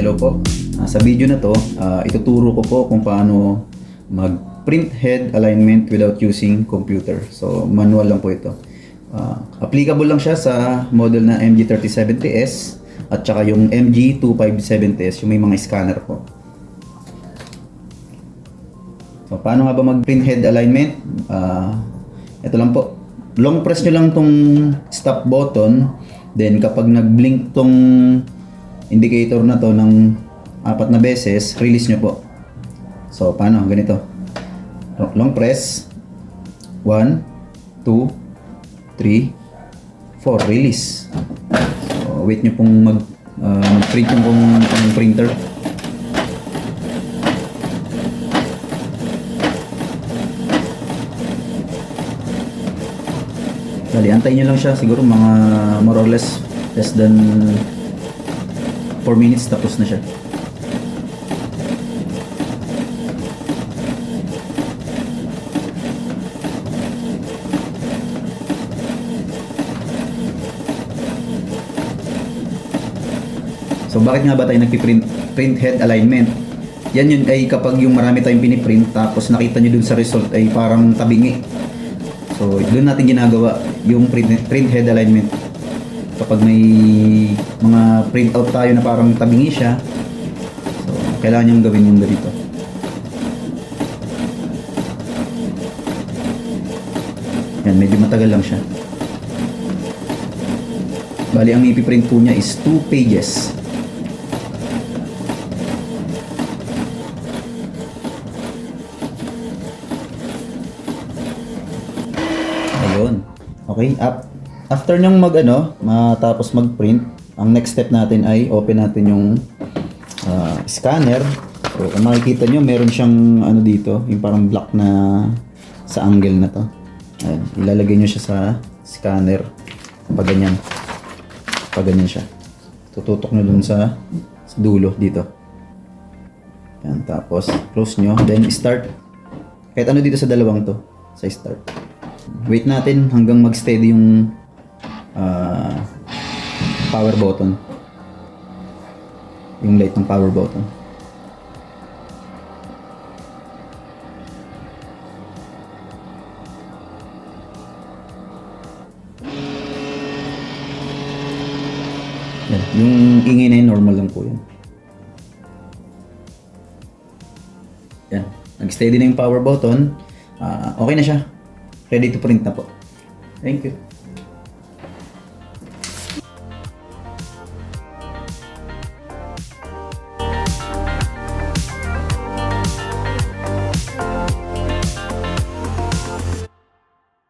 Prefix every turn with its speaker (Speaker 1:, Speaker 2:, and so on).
Speaker 1: Hello po. Sa video na to, ituturo ko po kung paano mag-print head alignment without using computer. So, manual lang po ito. Applicable lang siya sa model na MG3070S at saka yung MG257TS, yung may mga scanner po. So, paano nga ba mag-print head alignment? Ito lang po. Long press nyo lang tong stop button. Then, kapag nag-blink tong indicator na to ng 4 na beses, release nyo po. So, paano? Ganito. Long press. 1, 2, 3, 4. Release. So, wait nyo pong mag-print yung printer. Dali, antayin nyo lang siya. Siguro mga more or less than 4 minutes tapos na siya. So bakit nga ba tayo print head alignment? Yan yun ay kapag yung marami tayong piniprint tapos nakita nyo dun sa result ay parang tabingi. So doon natin ginagawa yung print head alignment. Kapag may mga print out tayo na parang tabingi siya, so kailangan nyo gawin yung ganito. Yan, medyo matagal lang siya. Bali, ang ipiprint po niya is 2 pages. Ayun. Okay, after nyong matapos mag-print, ang next step natin ay open natin yung scanner. So, kung makikita nyo, meron siyang dito, yung parang block na sa angle na to. Ayun, ilalagay nyo siya sa scanner. Pag ganyan. Pag ganyan siya. Tututok nyo dun sa dulo dito. Yan, tapos close nyo, then start. Kahit ano dito sa dalawang to, sa start. Wait natin hanggang mag-steady yung power button. Yung light ng power button. Yan. Yung ingay na yun, normal lang po yan. Yan. Nag-steady na yung power button. Okay na siya. Ready to print na po. Thank you.